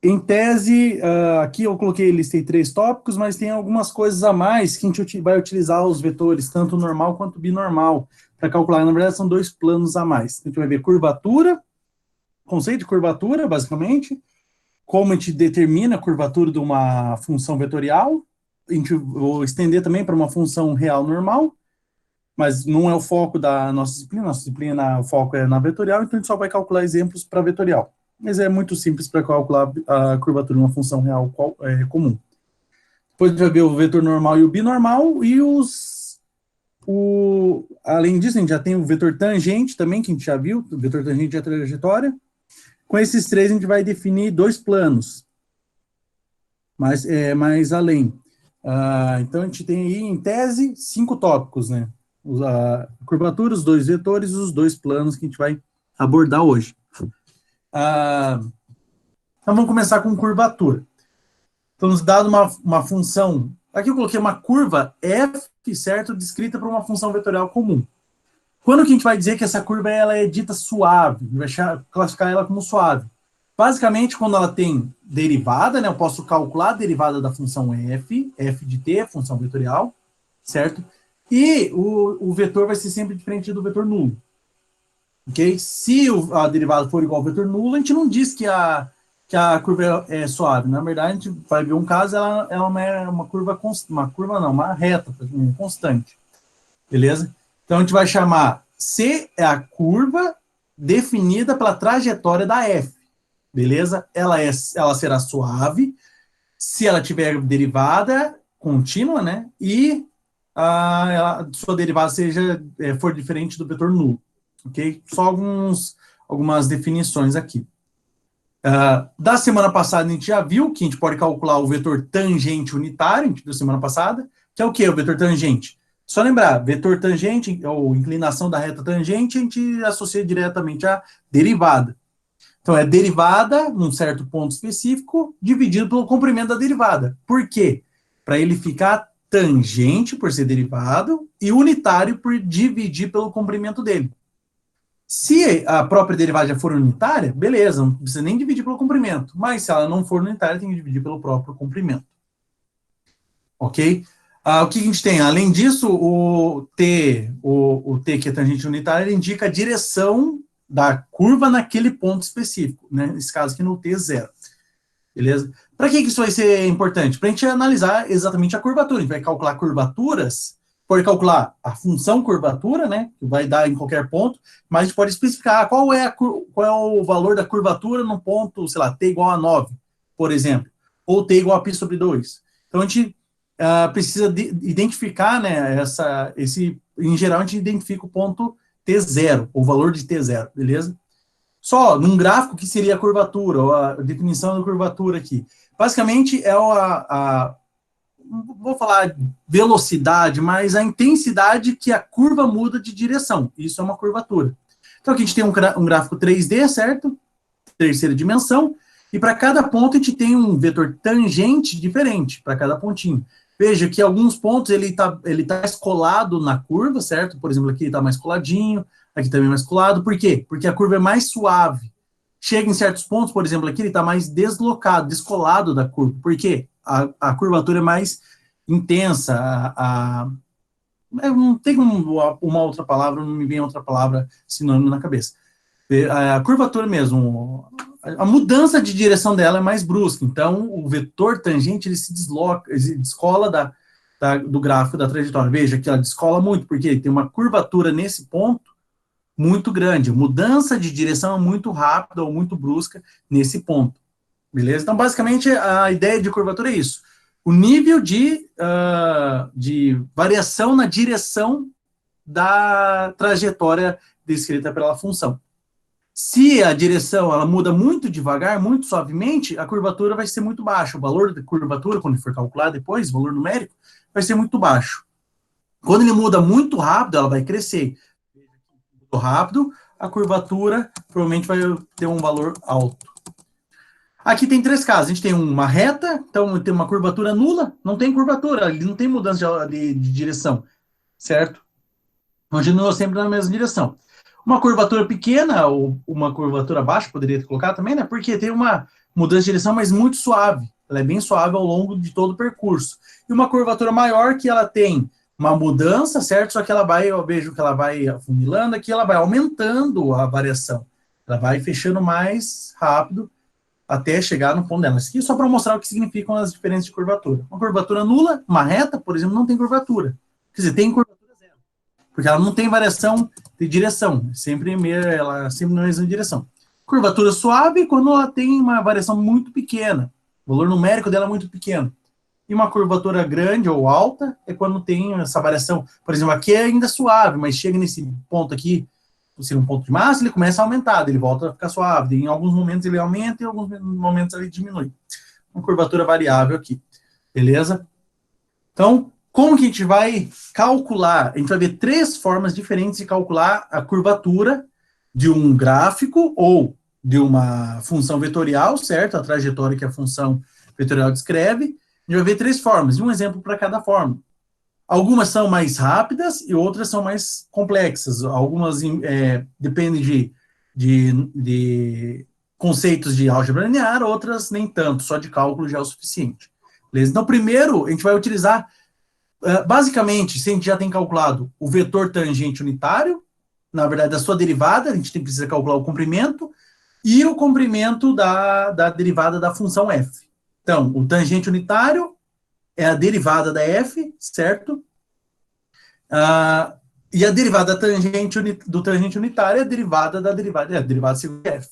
Em tese, aqui eu listei 3 tópicos, mas tem algumas coisas a mais que a gente vai utilizar os vetores, tanto normal quanto binormal, para calcular. Na verdade, são 2 planos a mais. A gente vai ver curvatura, conceito de curvatura, basicamente, como a gente determina a curvatura de uma função vetorial. A gente vou estender também para uma função real normal, mas não é o foco da nossa disciplina. Nossa disciplina, o foco é na vetorial, então a gente só vai calcular exemplos para vetorial. Mas é muito simples para calcular a curvatura de uma função real comum. Depois a gente vai ver o vetor normal e o binormal, e além disso, a gente já tem o vetor tangente também, que a gente já viu, o vetor tangente e a trajetória. Com esses 3, a gente vai definir 2 planos, mais além. Então, a gente tem aí, em tese, 5 tópicos, né? A curvatura, os 2 vetores e os 2 planos que a gente vai abordar hoje. Então, vamos começar com curvatura. Então, nos dado uma função, aqui eu coloquei uma curva f, certo, descrita por uma função vetorial comum. Quando que a gente vai dizer que essa curva ela é dita suave? A gente vai classificar ela como suave. Basicamente, quando ela tem derivada, né, eu posso calcular a derivada da função f de t, função vetorial, certo? E o vetor vai ser sempre diferente do vetor nulo. Ok? Se a derivada for igual ao vetor nulo, a gente não diz que a curva é suave. Na verdade, a gente vai ver um caso, ela é uma curva, uma reta, constante. Beleza? Então, a gente vai chamar C é a curva definida pela trajetória da F. Beleza? Ela será suave se ela tiver derivada contínua, né? E a sua derivada for diferente do vetor nulo. Ok? Só algumas definições aqui. Da semana passada, a gente já viu que a gente pode calcular o vetor tangente unitário, a gente viu semana passada, que é o quê? O vetor tangente. Só lembrar, vetor tangente, ou inclinação da reta tangente, a gente associa diretamente à derivada. Então, é derivada, num certo ponto específico, dividido pelo comprimento da derivada. Por quê? Para ele ficar tangente, por ser derivado, e unitário, por dividir pelo comprimento dele. Se a própria derivada já for unitária, beleza, não precisa nem dividir pelo comprimento. Mas se ela não for unitária, tem que dividir pelo próprio comprimento. Ok? O que a gente tem? Além disso, o T, que é tangente unitária, ele indica a direção da curva naquele ponto específico, né? Nesse caso aqui no T0. Beleza? Para que isso vai ser importante? Para a gente analisar exatamente a curvatura. A gente vai calcular curvaturas, pode calcular a função curvatura, né? Que vai dar em qualquer ponto, mas a gente pode especificar qual é o valor da curvatura no ponto, sei lá, t igual a 9, por exemplo, ou t igual a π sobre 2. Então, a gente precisa identificar, né, em geral, a gente identifica o ponto T0, o valor de T0, beleza? Só, num gráfico, que seria a curvatura, ou a definição da curvatura aqui. Basicamente, não vou falar velocidade, mas a intensidade que a curva muda de direção. Isso é uma curvatura. Então, aqui a gente tem um gráfico 3D, certo? Terceira dimensão, e para cada ponto a gente tem um vetor tangente diferente, para cada pontinho. Veja que alguns pontos ele tá escolado na curva, certo? Por exemplo, aqui ele está mais coladinho, aqui também mais colado. Por quê? Porque a curva é mais suave. Chega em certos pontos, por exemplo, aqui ele está mais deslocado, descolado da curva. Por quê? A curvatura é mais intensa. Não tem uma outra palavra, não me vem outra palavra sinônimo na cabeça. A curvatura mesmo, a mudança de direção dela é mais brusca. Então, o vetor tangente ele se descola do gráfico da trajetória. Veja que ela descola muito, porque ele tem uma curvatura nesse ponto muito grande. Mudança de direção é muito rápida ou muito brusca nesse ponto. Beleza? Então, basicamente, a ideia de curvatura é isso. O nível de variação na direção da trajetória descrita pela função. Se a direção ela muda muito devagar, muito suavemente, a curvatura vai ser muito baixa. O valor da curvatura, quando for calcular depois, o valor numérico, vai ser muito baixo. Quando ele muda muito rápido, ela vai crescer. Muito rápido, a curvatura provavelmente vai ter um valor alto. Aqui tem 3 casos. A gente tem uma reta, então tem uma curvatura nula, não tem curvatura, ele não tem mudança de direção, certo? Continua sempre na mesma direção. Uma curvatura pequena, ou uma curvatura baixa, poderia colocar também, né? Porque tem uma mudança de direção, mas muito suave. Ela é bem suave ao longo de todo o percurso. E uma curvatura maior que ela tem uma mudança, certo? Só que ela vai, eu vejo que ela vai afunilando aqui, ela vai aumentando a variação. Ela vai fechando mais rápido até chegar no ponto dela. Isso aqui é só para mostrar o que significam as diferenças de curvatura. Uma curvatura nula, uma reta, por exemplo, não tem curvatura. Quer dizer, tem curvatura zero. Porque ela não tem variação de direção. Ela sempre na mesma direção. Curvatura suave, quando ela tem uma variação muito pequena. O valor numérico dela é muito pequeno. E uma curvatura grande ou alta é quando tem essa variação. Por exemplo, aqui é ainda suave, mas chega nesse ponto aqui, se um ponto de massa, ele começa a aumentar, ele volta a ficar suave. Em alguns momentos ele aumenta e em alguns momentos ele diminui. Uma curvatura variável aqui. Beleza? Então, como que a gente vai calcular? A gente vai ver 3 formas diferentes de calcular a curvatura de um gráfico ou de uma função vetorial, certo? A trajetória que a função vetorial descreve. A gente vai ver 3 formas, e um exemplo para cada forma. Algumas são mais rápidas e outras são mais complexas. Algumas dependem de conceitos de álgebra linear, outras nem tanto, só de cálculo já é o suficiente. Beleza? Então, primeiro, a gente vai utilizar, basicamente, se a gente já tem calculado o vetor tangente unitário, na verdade, a sua derivada, a gente precisa calcular o comprimento, e o comprimento da derivada da função f. Então, o tangente unitário é a derivada da f, certo? E a derivada do tangente unitário é a derivada da derivada, a derivada segundo f.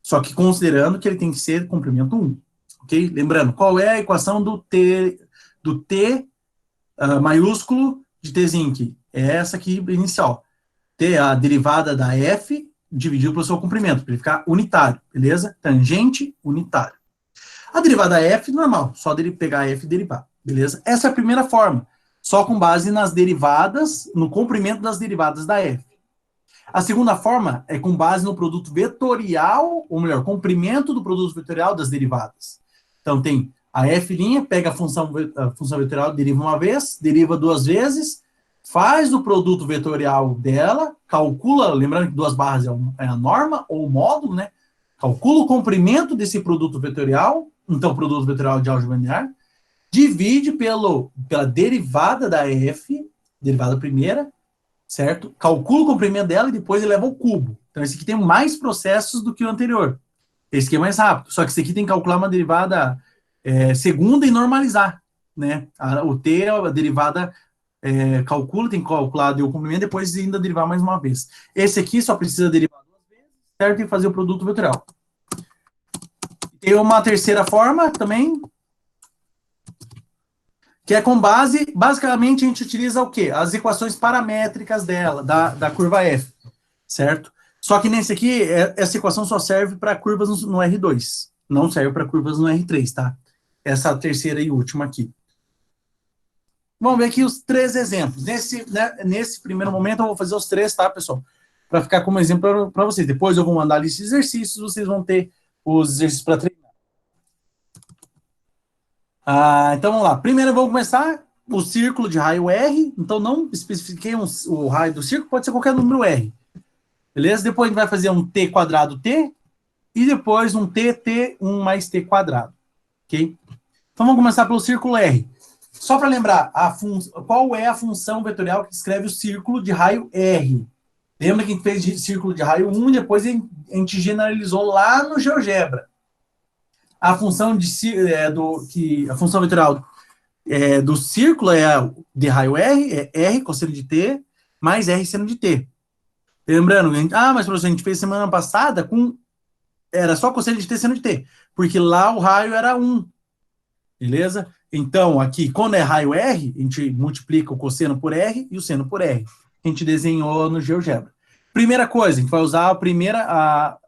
Só que considerando que ele tem que ser comprimento 1. Ok? Lembrando, qual é a equação do t maiúsculo de T-zinc? É essa aqui inicial. T, a derivada da f, dividido pelo seu comprimento, para ele ficar unitário, beleza? Tangente unitário. A derivada f, normal, só dele pegar f e derivar, beleza? Essa é a primeira forma, só com base nas derivadas, no comprimento das derivadas da f. A segunda forma é com base no produto vetorial, ou melhor, comprimento do produto vetorial das derivadas. Então tem a f', pega a função vetorial, deriva uma vez, deriva 2 vezes, faz o produto vetorial dela, calcula, lembrando que 2 barras é a norma, ou o módulo, né? Calcula o comprimento desse produto vetorial, então produto vetorial de álgebra linear, divide pela derivada da f, derivada primeira, certo? Calcula o comprimento dela e depois eleva ao cubo. Então esse aqui tem mais processos do que o anterior. Esse aqui é mais rápido, só que esse aqui tem que calcular uma derivada segunda e normalizar, né? O t é a derivada calcula, tem que calcular o comprimento, depois ainda derivar mais uma vez. Esse aqui só precisa derivar 2 vezes, certo? E fazer o produto vetorial. Tem uma terceira forma também, que é com base, basicamente a gente utiliza o quê? As equações paramétricas dela, da curva f, certo? Só que nesse aqui, essa equação só serve para curvas no R2, não serve para curvas no R3, tá? Essa terceira e última aqui. Vamos ver aqui os 3 exemplos. Nesse primeiro momento, eu vou fazer os 3, tá, pessoal? Para ficar como exemplo para vocês. Depois eu vou mandar a lista de exercícios, vocês vão ter os exercícios para treinar. Então, vamos lá. Primeiro, vamos começar o círculo de raio R. Então, não especifiquei o raio do círculo, pode ser qualquer número R. Beleza? Depois, a gente vai fazer um t quadrado t e depois um t1 mais t quadrado. Ok? Então, vamos começar pelo círculo R. Só para lembrar, qual é a função vetorial que descreve o círculo de raio R? Lembra que a gente fez círculo de raio 1 e depois a gente generalizou lá no GeoGebra. A função a função vetorial do círculo de raio R, é R cosseno de t, mais R seno de t. Lembrando, mas professor, a gente fez semana passada era só cosseno de t, seno de t, porque lá o raio era 1. Beleza? Então, aqui, quando é raio R, a gente multiplica o cosseno por R e o seno por R. A gente desenhou no GeoGebra. Primeira coisa, a gente vai usar a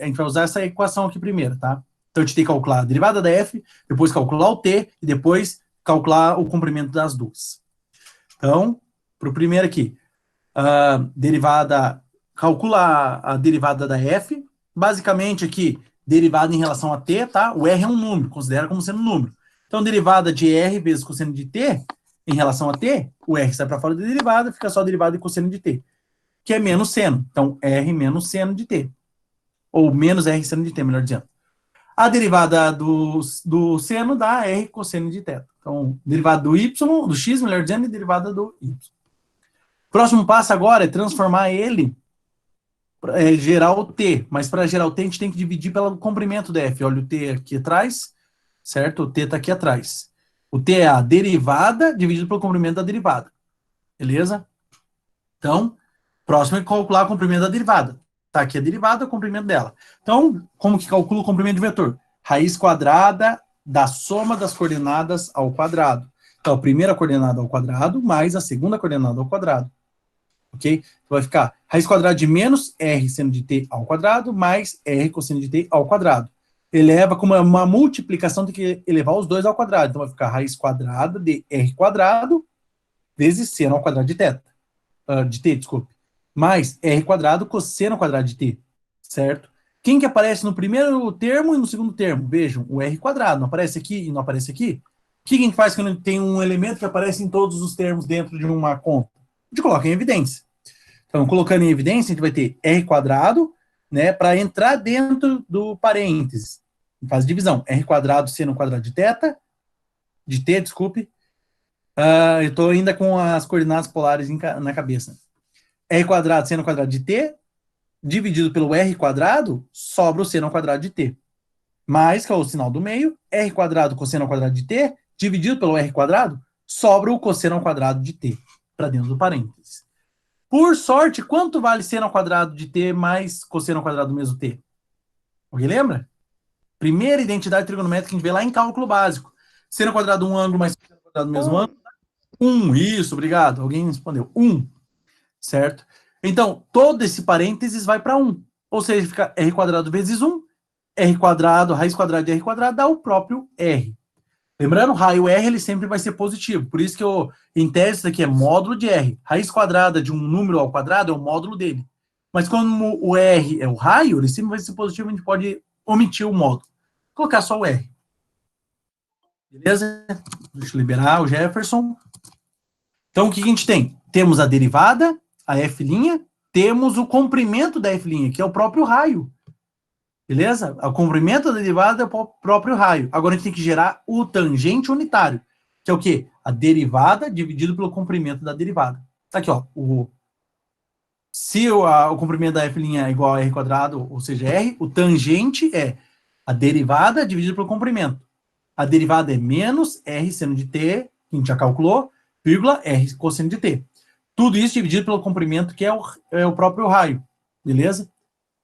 gente vai usar essa equação aqui primeiro, tá? Então, a gente tem que calcular a derivada da f, depois calcular o t, e depois calcular o comprimento das duas. Então, para o primeiro aqui, calcula a derivada da f, basicamente aqui, derivada em relação a t, tá? O r é um número, considera como sendo um número. Então, derivada de r vezes cosseno de t, em relação a t, o r sai para fora da derivada, fica só derivada de cosseno de t, que é menos seno. Então, r menos seno de t. Ou menos r seno de t, melhor dizendo. A derivada do seno dá R cosseno de θ. Então, derivada do y, do x, melhor dizendo, e derivada do y. Próximo passo agora é transformar ele gerar o t, mas para gerar o t a gente tem que dividir pelo comprimento da f. Olha o t aqui atrás, certo? O t está aqui atrás. O t é a derivada dividido pelo comprimento da derivada. Beleza? Então, próximo é calcular o comprimento da derivada. Tá aqui a derivada, o comprimento dela. Então, como que calcula o comprimento de vetor? Raiz quadrada da soma das coordenadas ao quadrado. Então, a primeira coordenada ao quadrado mais a segunda coordenada ao quadrado. Ok? Então, vai ficar raiz quadrada de menos r seno de t ao quadrado mais r cosseno de t ao quadrado. Eleva como uma multiplicação, tem que elevar os dois ao quadrado. Então, vai ficar raiz quadrada de r quadrado vezes seno ao quadrado de θ. De t, desculpe. Mais r quadrado cosseno ao quadrado de t. Certo? Quem que aparece no primeiro termo e no segundo termo? Vejam, o r quadrado. Não aparece aqui e não aparece aqui? O que a gente faz quando tem um elemento que aparece em todos os termos dentro de uma conta? A gente coloca em evidência. Então, colocando em evidência, a gente vai ter r quadrado, né, para entrar dentro do parênteses. Faz divisão. R quadrado seno ao quadrado de θ, de t, desculpe. Eu estou ainda com as coordenadas polares na cabeça. R quadrado seno ao quadrado de t, dividido pelo r quadrado, sobra o seno ao quadrado de t. Mais, que é o sinal do meio, r quadrado cosseno ao quadrado de t, dividido pelo r quadrado, sobra o cosseno ao quadrado de t, para dentro do parênteses. Por sorte, quanto vale seno ao quadrado de t mais cosseno ao quadrado do mesmo t? Alguém lembra? Primeira identidade trigonométrica que a gente vê lá em cálculo básico. Seno ao quadrado de um ângulo mais cosseno ao quadrado do mesmo ângulo. 1, isso, obrigado. Alguém respondeu. 1, certo? Então, todo esse parênteses vai para 1. Ou seja, fica r quadrado vezes 1. R quadrado, raiz quadrada de r quadrado dá o próprio r. Lembrando, o raio r ele sempre vai ser positivo. Por isso que em tese, isso aqui é módulo de r. Raiz quadrada de um número ao quadrado é o módulo dele. Mas como o r é o raio, ele sempre vai ser positivo, a gente pode omitir o módulo. Colocar só o r. Beleza? Deixa eu liberar o Jefferson. Então, o que a gente tem? Temos a derivada, a f', temos o comprimento da f', que é o próprio raio. Beleza? O comprimento da derivada é o próprio raio. Agora a gente tem que gerar o tangente unitário, que é o quê? A derivada dividido pelo comprimento da derivada. Tá aqui, ó. Se o comprimento da f' é igual a r quadrado, ou seja, r, o tangente é a derivada dividido pelo comprimento. A derivada é menos r seno de t, que a gente já calculou, vírgula r cosseno de t. Tudo isso dividido pelo comprimento, que é o próprio raio. Beleza?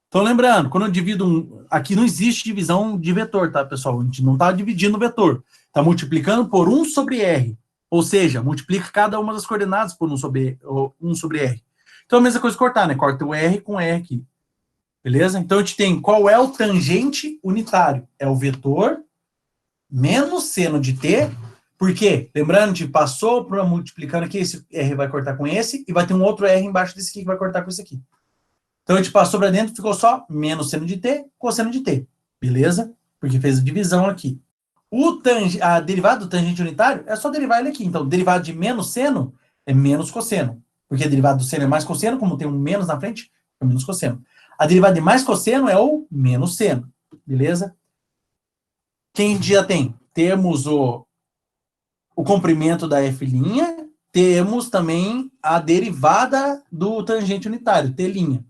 Então, lembrando, quando eu divido aqui não existe divisão de vetor, tá, pessoal? A gente não está dividindo o vetor. Está multiplicando por 1 sobre r. Ou seja, multiplica cada uma das coordenadas por 1 sobre r. Então, a mesma coisa cortar, né? Corta o r com r aqui. Beleza? Então, a gente tem qual é o tangente unitário? É o vetor menos seno de t. Por quê? Lembrando, a gente passou para multiplicando aqui, esse r vai cortar com esse, e vai ter um outro r embaixo desse aqui que vai cortar com esse aqui. Então, a gente passou para dentro, ficou só menos seno de t, cosseno de t. Beleza? Porque fez a divisão aqui. A derivada do tangente unitário é só derivar ele aqui. Então, derivada de menos seno é menos cosseno. Porque a derivada do seno é mais cosseno, como tem um menos na frente, é menos cosseno. A derivada de mais cosseno é o menos seno. Beleza? Quem a gente já tem? Temos o comprimento da f', temos também a derivada do tangente unitário, t'.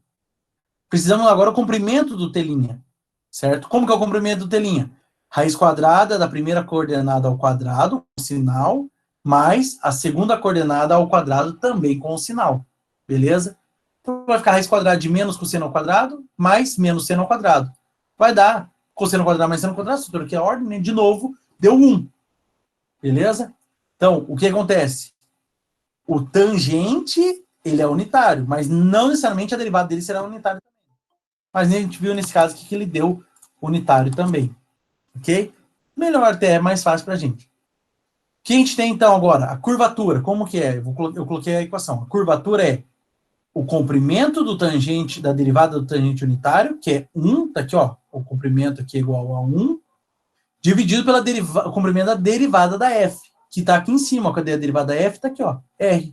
Precisamos agora do comprimento do t', certo? Como que é o comprimento do t'? Raiz quadrada da primeira coordenada ao quadrado, com sinal, mais a segunda coordenada ao quadrado também com o sinal. Beleza? Então vai ficar raiz quadrada de menos cosseno ao quadrado, mais menos seno ao quadrado. Vai dar cosseno ao quadrado mais seno ao quadrado, se eu troquei a ordem, né? De novo, deu 1. Beleza? Então, o que acontece? O tangente, ele é unitário, mas não necessariamente a derivada dele será unitária. Mas a gente viu nesse caso aqui que ele deu unitário também. Ok? Melhor até, é mais fácil para a gente. O que a gente tem então agora? A curvatura, como que é? Eu coloquei a equação. A curvatura é o comprimento do tangente, da derivada do tangente unitário, que é 1, tá aqui, ó. O comprimento aqui é igual a 1, dividido pelo comprimento da derivada da f, que está aqui em cima. Ó, cadê a derivada da f? Está aqui, ó. R.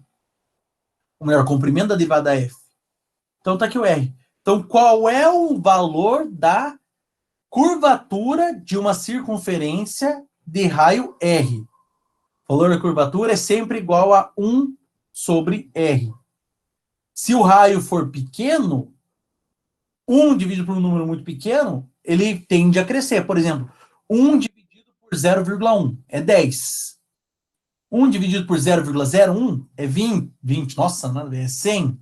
Ou melhor, o comprimento da derivada da f. Então, está aqui o R. Então, qual é o valor da curvatura de uma circunferência de raio R. O valor da curvatura é sempre igual a 1 sobre R. Se o raio for pequeno, 1 dividido por um número muito pequeno, ele tende a crescer. Por exemplo, 1 dividido por 0,1 é 10. 1 dividido por 0,01 é 20. Nossa, nada a ver, é 100.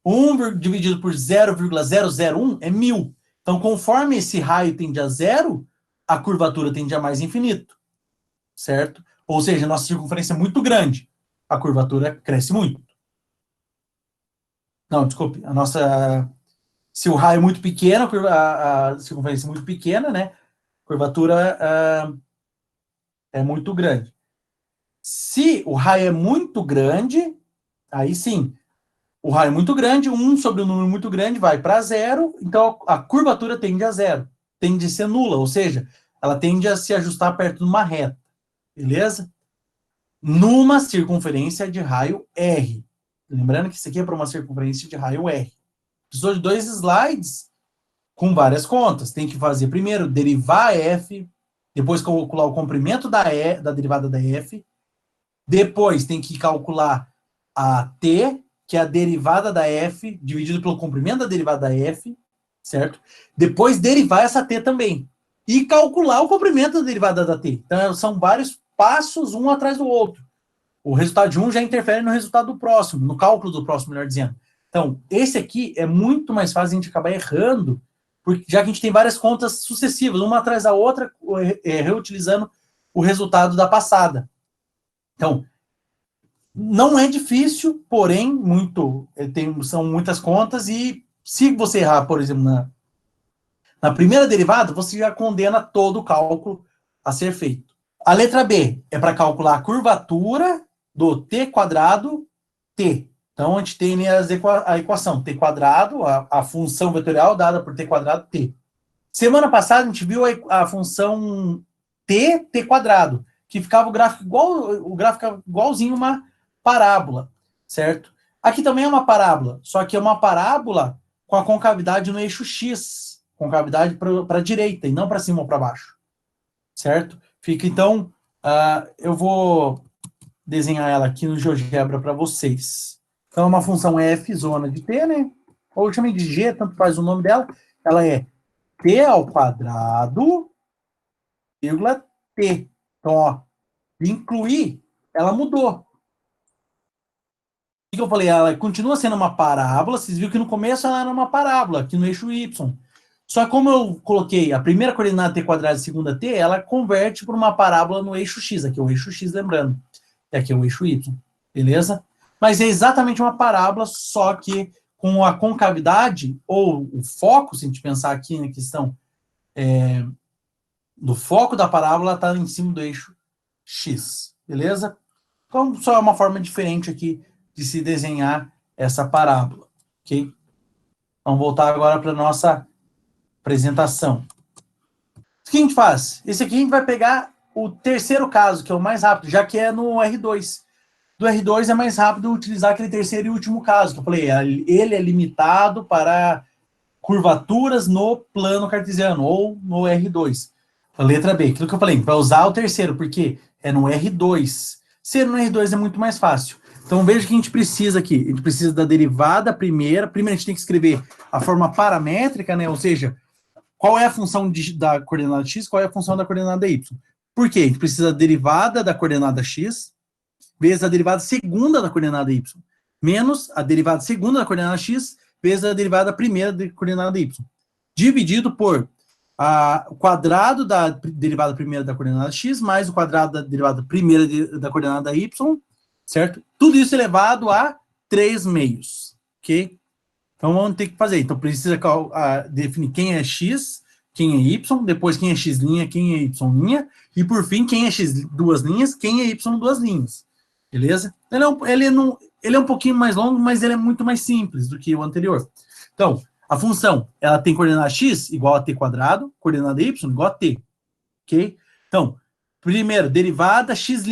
1 dividido por 0,001 é 1000. Então, conforme esse raio tende a zero, a curvatura tende a mais infinito. Certo? Ou seja, a nossa circunferência é muito grande. A curvatura cresce muito. Não, desculpe. Se o raio é muito pequeno, a circunferência é muito pequena, né? A curvatura é muito grande. Se o raio é muito grande, aí sim, o raio é muito grande, 1 sobre um número muito grande vai para zero, então a curvatura tende a zero, tende a ser nula, ou seja, ela tende a se ajustar perto de uma reta, beleza? Numa circunferência de raio R. Lembrando que isso aqui é para uma circunferência de raio R. Precisou de 2 slides com várias contas. Tem que fazer primeiro derivar F, depois calcular o comprimento da derivada da F, depois tem que calcular a T, que é a derivada da F, dividido pelo comprimento da derivada da F, certo? Depois derivar essa T também. E calcular o comprimento da derivada da T. Então, são vários passos, um atrás do outro. O resultado de um já interfere no resultado do próximo, no cálculo do próximo, melhor dizendo. Então, esse aqui é muito mais fácil a gente acabar errando, porque já que a gente tem várias contas sucessivas, uma atrás da outra, reutilizando o resultado da passada. Então, não é difícil, porém, são muitas contas, e se você errar, por exemplo, na primeira derivada, você já condena todo o cálculo a ser feito. A letra B é para calcular a curvatura do t quadrado t. Então, a gente tem a equação t quadrado, a função vetorial dada por t quadrado t. Semana passada, a gente viu a função t quadrado, que ficava o gráfico igualzinho uma parábola, certo? Aqui também é uma parábola, só que é uma parábola com a concavidade no eixo x, concavidade para a direita e não para cima ou para baixo, certo? Fica, então, eu vou desenhar ela aqui no GeoGebra para vocês. Então, é uma função f, zona de t, né? Ou eu chamei de g, tanto faz o nome dela. Ela é t ao quadrado, vírgula, t. Então, ó, incluir, ela mudou. O que eu falei? Ela continua sendo uma parábola. Vocês viram que no começo ela era uma parábola, aqui no eixo y. Só que como eu coloquei a primeira coordenada t quadrado e a segunda t, ela converte para uma parábola no eixo x. Aqui é o eixo x, lembrando. E aqui é o eixo y. Beleza? Mas é exatamente uma parábola, só que com a concavidade, ou o foco, se a gente pensar aqui na questão do foco da parábola, está em cima do eixo x. Beleza? Então, só é uma forma diferente aqui de se desenhar essa parábola. Ok? Vamos voltar agora para a nossa apresentação. O que a gente faz? Esse aqui a gente vai pegar o terceiro caso, que é o mais rápido, já que é no R2. Do R2 é mais rápido utilizar aquele terceiro e último caso, que eu falei, ele é limitado para curvaturas no plano cartesiano, ou no R2. A letra B, aquilo que eu falei, para usar o terceiro, porque é no R2. Ser no R2 é muito mais fácil. Então, veja o que a gente precisa aqui. A gente precisa da derivada primeira. Primeiro, a gente tem que escrever a forma paramétrica, né? Ou seja, qual é a função da coordenada x, qual é a função da coordenada y. Por quê? A gente precisa da derivada da coordenada x, vezes a derivada segunda da coordenada y, menos a derivada segunda da coordenada x, vezes a derivada primeira da coordenada y, dividido por o quadrado da derivada primeira da coordenada x, mais o quadrado da derivada primeira da coordenada y, certo? Tudo isso elevado a 3 meios, ok? Então, vamos ter que fazer. Então, precisa definir quem é x, quem é y, depois quem é x', quem é y', e por fim, quem é x duas linhas, quem é y duas linhas. Beleza? Ele é um pouquinho mais longo, mas ele é muito mais simples do que o anterior. Então, a função, ela tem coordenada x igual a t quadrado, coordenada y igual a t. Ok? Então, primeiro, derivada x',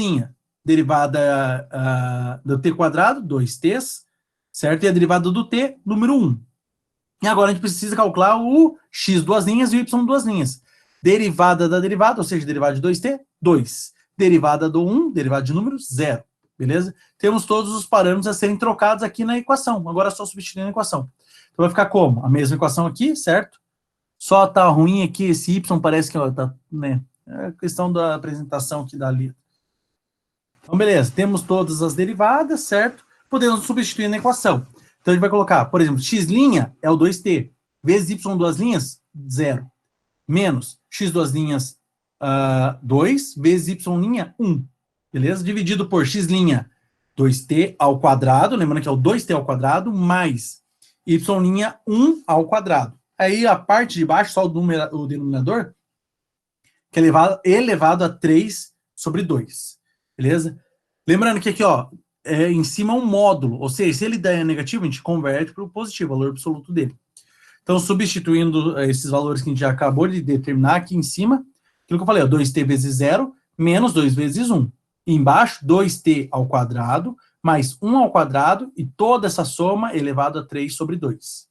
derivada do t quadrado, 2t's, certo? E a derivada do t, número 1. E agora a gente precisa calcular o x duas linhas e o y duas linhas. Derivada da derivada, ou seja, derivada de 2t, 2. Derivada do 1, derivada de número, 0. Beleza? Temos todos os parâmetros a serem trocados aqui na equação. Agora é só substituir na equação. Então vai ficar como? A mesma equação aqui, certo? Só tá ruim aqui, esse y parece que ó, tá, né? É a questão da apresentação aqui da letra. Então, beleza. Temos todas as derivadas, certo? Podemos substituir na equação. Então, a gente vai colocar, por exemplo, x' é o 2t, vezes y duas linhas, 0. Menos x duas linhas, 2, vezes y', 1. Beleza? Dividido por x', 2t ao quadrado, lembrando que é o 2t ao quadrado, mais y', 1 ao quadrado. Aí, a parte de baixo, só o denominador, que é elevado a 3 sobre 2. Beleza? Lembrando que aqui, ó, em cima é um módulo, ou seja, se ele der negativo, a gente converte para o positivo, o valor absoluto dele. Então, substituindo esses valores que a gente já acabou de determinar aqui em cima, aquilo que eu falei, ó, 2t vezes 0, menos 2 vezes 1. E embaixo, 2t ao quadrado, mais 1 ao quadrado, e toda essa soma elevado a 3 sobre 2.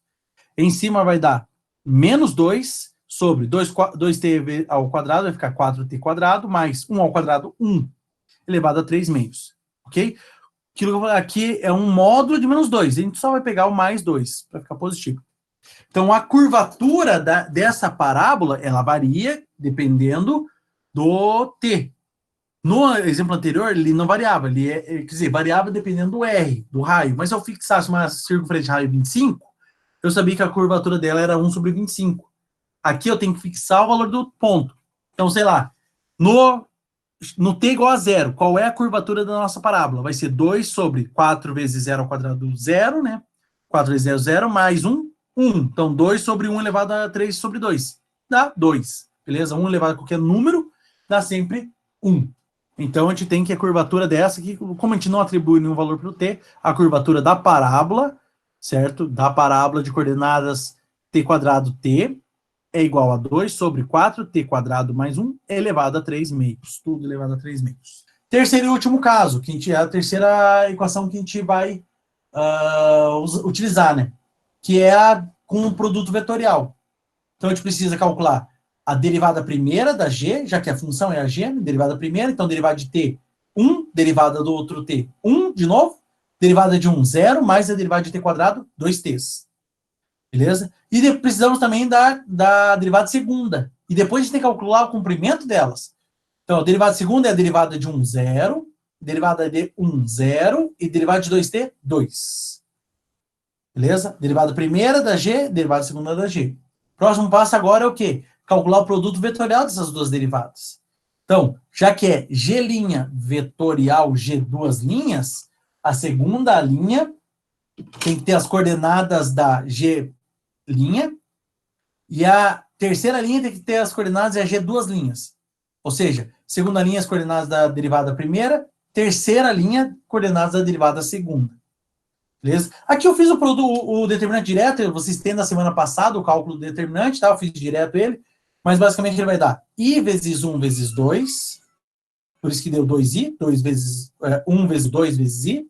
Em cima vai dar menos 2 sobre 2t ao quadrado, vai ficar 4t quadrado, mais 1 ao quadrado, 1, elevado a 3 meios. Ok? Aqui é um módulo de menos 2. A gente só vai pegar o mais 2, para ficar positivo. Então, a curvatura dessa parábola, ela varia dependendo do t. No exemplo anterior, ele não variava. Quer dizer, variava dependendo do r, do raio. Mas se eu fixasse uma circunferência de raio 25, eu sabia que a curvatura dela era 1 sobre 25. Aqui eu tenho que fixar o valor do ponto. Então, sei lá, no t igual a 0, qual é a curvatura da nossa parábola? Vai ser 2 sobre 4 vezes 0 ao quadrado, 0, né? 4 vezes 0, 0, mais 1, 1. Então, 2 sobre 1 elevado a 3 sobre 2. Dá 2. Beleza? 1 elevado a qualquer número dá sempre 1. Então, a gente tem que a curvatura dessa, que como a gente não atribui nenhum valor para o t, a curvatura da parábola, certo? Da parábola de coordenadas t quadrado t, é igual a 2 sobre 4t quadrado mais 1 elevado a 3 meios. Tudo elevado a 3 meios. Terceiro e último caso, que a gente, é a terceira equação que a gente vai utilizar, né? Que é com o produto vetorial. Então, a gente precisa calcular a derivada primeira da g, já que a função é a g, né? Derivada primeira, então derivada de t, 1, derivada do outro t, 1, de novo, derivada de 1, 0, mais a derivada de t quadrado, 2t's. Beleza? E precisamos também da derivada segunda. E depois a gente tem que calcular o comprimento delas. Então, a derivada segunda é a derivada de 1, 0, derivada de 1, 0, e derivada de 2t, 2. Beleza? Derivada primeira da g, derivada segunda da g. Próximo passo agora é o quê? Calcular o produto vetorial dessas duas derivadas. Então, já que é g' vetorial g duas linhas, a segunda linha tem que ter as coordenadas da g' e a terceira linha tem que ter as coordenadas da g duas linhas. Ou seja, segunda linha as coordenadas da derivada primeira, terceira linha coordenadas da derivada segunda. Beleza? Aqui eu fiz o determinante direto, vocês têm na semana passada o cálculo do determinante, tá? Eu fiz direto ele, mas basicamente ele vai dar i vezes 1 vezes 2, por isso que deu 2i, 1 vezes 2 vezes i,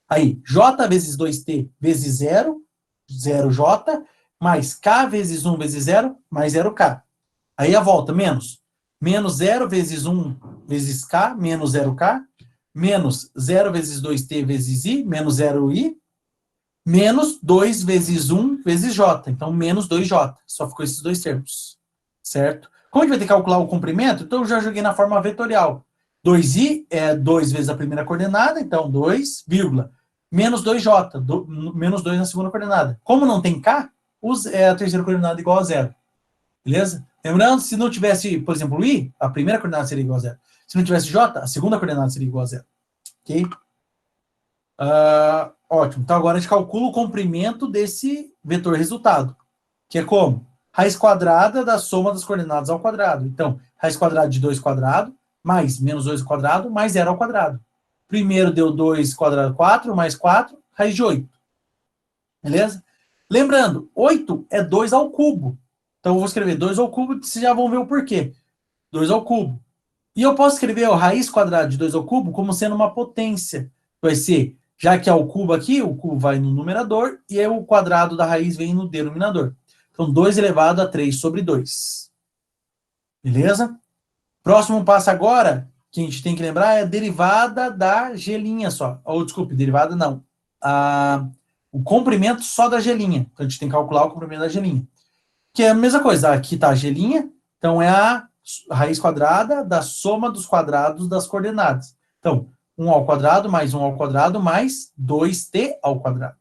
aí j vezes 2t vezes 0, 0j, mais k vezes 1 vezes 0, mais 0k. Aí a volta, menos 0 vezes 1 vezes k, menos 0k, menos 0 vezes 2t vezes i, menos 0i, menos 2 vezes 1 vezes j. Então, menos 2j. Só ficou esses dois termos. Certo? Como a gente vai ter que calcular o comprimento, então eu já joguei na forma vetorial. 2i é 2 vezes a primeira coordenada, então 2, vírgula, menos 2j, menos 2 na segunda coordenada. Como não tem k, a terceira coordenada igual a 0. Beleza? Lembrando, se não tivesse, por exemplo, i, a primeira coordenada seria igual a 0. Se não tivesse j, a segunda coordenada seria igual a 0. Ok? Ótimo. Então, agora a gente calcula o comprimento desse vetor resultado. Que é como? Raiz quadrada da soma das coordenadas ao quadrado. Então, raiz quadrada de 2 quadrado, mais menos 2 quadrado, mais 0 ao quadrado. Primeiro deu 2 quadrado, 4, mais 4, raiz de 8. Beleza? Lembrando, 8 é 2 ao cubo. Então, eu vou escrever 2 ao cubo, vocês já vão ver o porquê. 2 ao cubo. E eu posso escrever a raiz quadrada de 2 ao cubo como sendo uma potência. Vai ser Já que é o cubo aqui, o cubo vai no numerador e aí o quadrado da raiz vem no denominador. Então, 2 elevado a 3 sobre 2. Beleza? Próximo passo agora, que a gente tem que lembrar, é a derivada da g' só. Ou, desculpe, derivada não. O comprimento só da g'. Então, a gente tem que calcular o comprimento da g'. Que é a mesma coisa. Aqui está a g', então é a raiz quadrada da soma dos quadrados das coordenadas. Então, 1 ao quadrado mais 1 ao quadrado mais 2t ao quadrado.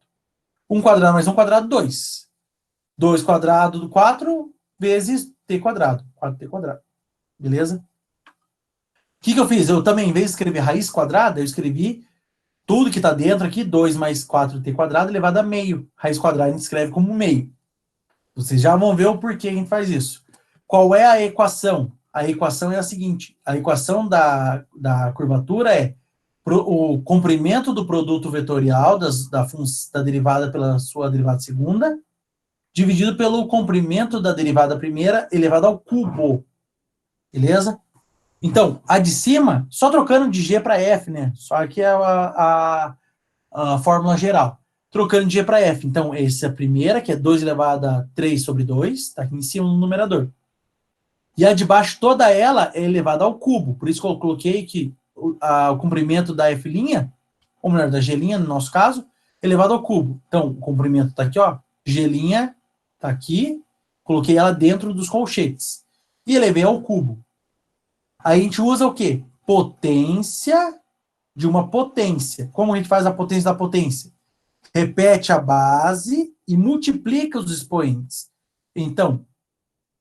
1 quadrado mais 1 quadrado, 2. 2 quadrado do 4 vezes t quadrado. 4t quadrado. Beleza? O que eu fiz? Eu também, em vez de escrever raiz quadrada, eu escrevi tudo que está dentro aqui, 2 mais 4t quadrado elevado a meio. Raiz quadrada a gente escreve como meio. Vocês já vão ver o porquê a gente faz isso. Qual é a equação? A equação é a seguinte. A equação da curvatura é o comprimento do produto vetorial da derivada pela sua derivada segunda, dividido pelo comprimento da derivada primeira elevado ao cubo. Beleza? Então, a de cima, só trocando de g para f, né? Só que é a fórmula geral. Trocando de g para f. Então, essa é a primeira, que é 2 elevado a 3 sobre 2, está aqui em cima no numerador. E a de baixo, toda ela é elevada ao cubo. Por isso que eu coloquei que o comprimento da f', ou melhor, da g', no nosso caso, é elevado ao cubo. Então, o comprimento está aqui, ó. G' está aqui. Coloquei ela dentro dos colchetes. E elevei ao cubo. Aí a gente usa o quê? Potência de uma potência. Como a gente faz a potência da potência? Repete a base e multiplica os expoentes. Então,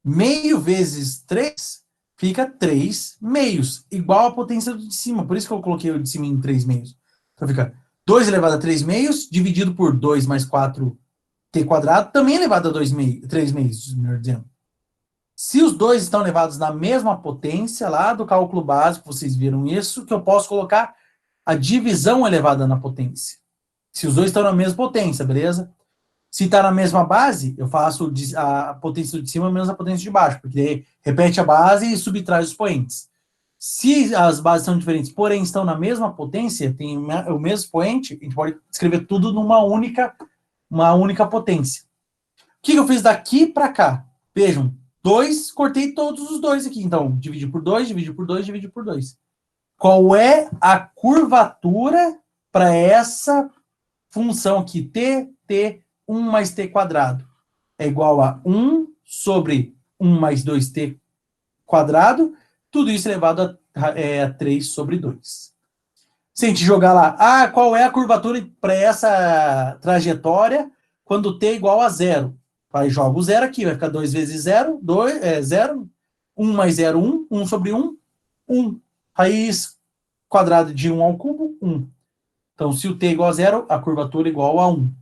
meio vezes 3 fica 3 meios, igual a potência do de cima. Por isso que eu coloquei o de cima em 3 meios. Então fica 2 elevado a 3 meios, dividido por 2 mais 4t quadrado, também elevado a 3 meios, melhor dizendo. Se os dois estão elevados na mesma potência, lá do cálculo básico, vocês viram isso, que eu posso colocar a divisão elevada na potência. Se os dois estão na mesma potência, beleza? Se está na mesma base, eu faço a potência de cima menos a potência de baixo, porque repete a base e subtrai os expoentes. Se as bases são diferentes, porém estão na mesma potência, tem o mesmo expoente, a gente pode escrever tudo numa única potência. O que eu fiz daqui para cá? Vejam, 2, cortei todos os dois aqui. Então, divide por 2, divide por 2, divide por 2. Qual é a curvatura para essa função aqui? T 1 mais t quadrado é igual a 1 sobre 1 mais 2t quadrado, tudo isso elevado a 3 sobre 2. Se a gente jogar lá, qual é a curvatura para essa trajetória quando t é igual a 0? Vai, joga o 0 aqui, vai ficar 2 vezes 0, 0, 1 mais 0, 1, 1 sobre 1, 1. Raiz quadrada de 1 ao cubo, 1. Então, se o t é igual a 0, a curvatura é igual a 1.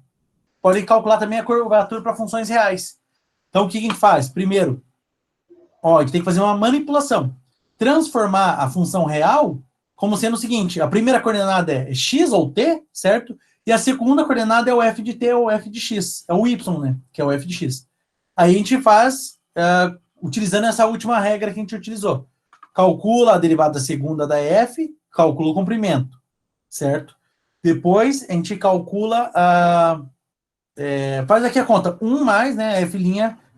Pode calcular também a curvatura para funções reais. Então, o que a gente faz? Primeiro, a gente tem que fazer uma manipulação. Transformar a função real como sendo o seguinte, a primeira coordenada é x ou t, certo? E a segunda coordenada é o f de t ou f de x. É o y, né? Que é o f de x. Aí a gente faz, utilizando essa última regra que a gente utilizou. Calcula a derivada segunda da f, calcula o comprimento, certo? Depois a gente calcula faz aqui a conta, 1 mais, né, f'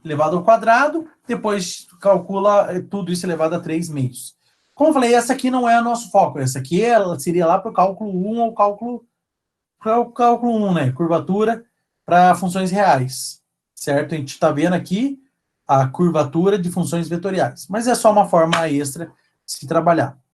elevado ao quadrado, depois calcula tudo isso elevado a 3 meios. Como eu falei, essa aqui não é o nosso foco, essa aqui seria lá para o cálculo 1 ou cálculo 1, né, curvatura para funções reais, certo? A gente está vendo aqui a curvatura de funções vetoriais, mas é só uma forma extra de se trabalhar.